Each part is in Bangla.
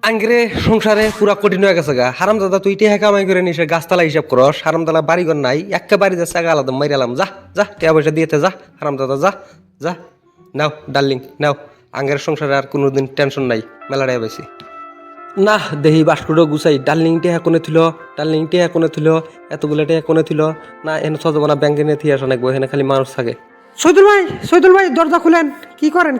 আঙ্গরে সংসারে পুরা কঠিন হয়ে গেছে গা হারামদাদা তুই টেহা কামাই করে নিস গাছতলা হিসাব করস হারামদাদা বাড়িঘর নাই একটা বাড়ি যাচ্ছে আলাদা মাইরালাম যা যা টেহা পয়সা দিয়েতে যা হারামদাদা যা যা নাও ডার্লিং নাও আঙ্গের সংসারে আর কোনোদিন টেনশন নাই মেলাটাই বেশি না দেহি বাস্কুটো গুছাই ডার্লিং টেহা কোনে থিল ডার্লিং টেহা কোনে থিল এতগুলো টেহা কোনে থিল না এনে সজবানা ব্যাংকে নিয়ে থিয়ে আসা নাকবো এখানে খালি মানুষ থাকে সৈদুল ভাই দরজা খুলেন কি করেন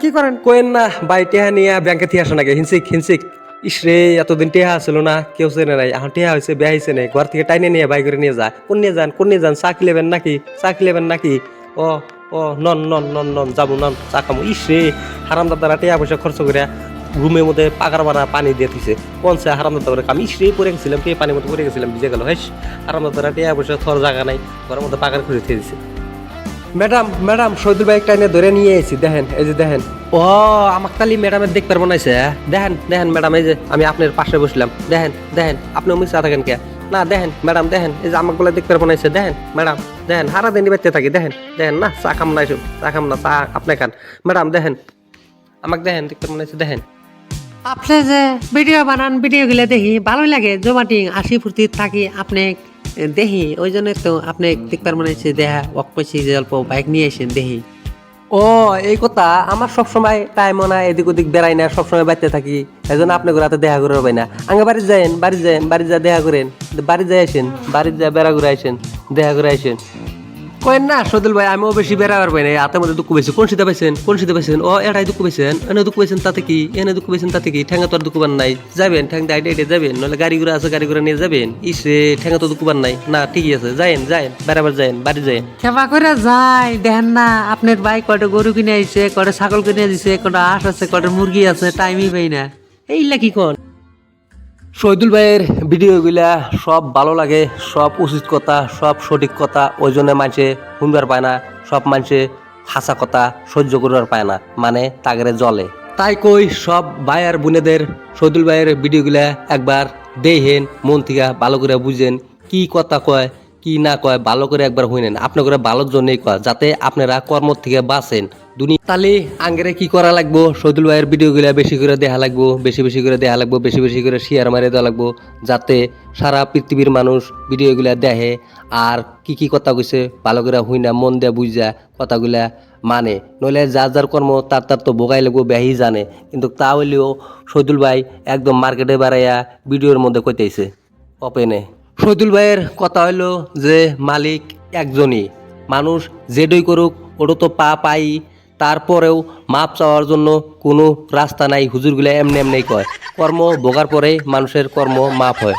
কোয়েন না বাই টেহা নিয়ে ব্যাংকে থিয়ে আসা নাকি হিনসিক ইসরে এতদিন টেহা আসছিল না কেউ চেনে নাই এখন টেহা হয়েছে বেয়া হয়েছে নাই ঘর থেকে টাইনে নিয়ে বাই করে নিয়ে যায় কোন নিয়ে যান চা কিলেবেন নাকি ও ও নন যাবো নন চা খামো ইসরে হারামদাদারা টেহা পয়সা খরচ করে রুমের মধ্যে পাকার বানা পানি দিয়ে দিছে কোনছে হারামদাদা করে আমি ইসরে পরে গেছিলাম কে পানির মধ্যে পরে গেছিলাম ভিজে গেল হেস হারামদাদারা টেহা পয়সা থর জায়গা নাই ঘরের মধ্যে পাকার করে দিয়ে দিছে ম্যাডাম সৈদুল ভাই একটা এনে ধরে নিয়ে এসেছি দেখেন এই যে দেখেন ও আমাকে তালি ম্যাডামের দেখতে পারবো নাইছে দেখেন ম্যাডাম এই যে আমি আপনার পাশে বসলাম দেখেন আপনি মিশা থাকেন কে না দেখেন ম্যাডাম দেখেন এই যে আমাকে বলে দেখতে পারবো নাইছে দেখেন ম্যাডাম দেখেন হারা দিন বেঁচে থাকি দেখেন না চা খাম না চা আপনি খান ম্যাডাম দেখেন আমাকে দেখতে পারবো নাইছে দেখেন আপনি যে ভিডিও বানান ভিডিওগুলো দেখি ভালোই লাগে জমাটিং হাসি ফুর্তি থাকি আপনি দেখি ওই জন্য তো আপনি দেখতে মনে হচ্ছে দেখা ওয়াক করছি যে অল্প বাইক নিয়ে এসেন দেখি ও এই কথা আমার সবসময় টাইম না এদিক ওদিক বেড়াই না সবসময় বাড়িতে থাকি এই জন্য আপনাকে রাতে দেখা করে হবে না আগে বাড়ি যা দেখা করেন বাড়ি যাই আসেন বাড়ি যা বেড়া করে আসেন দেখা করে আসেন কয়েন না সদুল ভাই আমিও বেশি বেড়া পারবেন হাতের মধ্যে দুঃখ পেয়েছি কোন শীতে পাইছেন ও এটাই দুঃখ পেয়েছেন এনে দুঃখ পেয়েছেন তাতে কি ঠেঙ্গা তো আর দুঃখবার নাই যাবেন ঠ্যাং দাইটে যাবেন নাহলে গাড়ি ঘোড়া আছে গাড়ি ঘোড়া নিয়ে যাবেন ইসে ঠেঙ্গা তো দুঃখবার নাই না ঠিকই আছে যায়েন বেড়াবার যায়েন বাড়ি যায়েন সেবা করে যাই দেখেন না আপনার বাইক কয়টা গরু কিনে আইছে কয়টা ছাগল কিনে দিছে কয়টা হাঁস আছে কয়টা মুরগি আছে টাইমই পাই না এইলা কি কোন শহীদুল ভাইয়ের ভিডিওগুলা সব ভালো লাগে সব উচিত কথা সব সঠিক কথা ওই জন্য মানুষে শুনবার পায় না সব মানুষে হাসা কথা সহ্য করবার পায় না মানে তাগরে জলে তাই কই সব ভাই আর বোনেদের শহীদুল ভাইয়ের ভিডিওগুলা একবার দেখেন মন থেকে ভালো করে বুঝেন কি কথা কয় কি না কয় ভালো করে একবার হইনেন আপনারা ভালোর জন্যই কয় যাতে আপনারা কর্ম থেকে বাঁচেন দুনিয়া তাহলে আঙ্গেরে কি করা লাগবো শহীদুল ভাইয়ের ভিডিওগুলা বেশি করে দেখা লাগবো বেশি করে শেয়ার মারিয়ে দেওয়া লাগবো যাতে সারা পৃথিবীর মানুষ ভিডিওগুলা দেখে আর কি কথা কইছে ভালো করে হইনা মন দিয়ে বুঝা কথাগুলা মানে নইলে যার কর্ম তার তো ভোগাই লাগবো বেহি জানে কিন্তু তা হইলেও শহীদুল ভাই একদম মার্কেটে বাড়াইয়া ভিডিওর মধ্যে কইতেছে ওপেনে শহীদুল ভাইয়ের কথা হইলো যে মালিক একজনই মানুষ যেডই করুক ওটা তো পাই তারপরেও মাপ চাওয়ার জন্য কোনো রাস্তা নাই হুজুরগুলা এমনি কয় কর্ম ভোগার পরে মানুষের কর্ম মাপ হয়।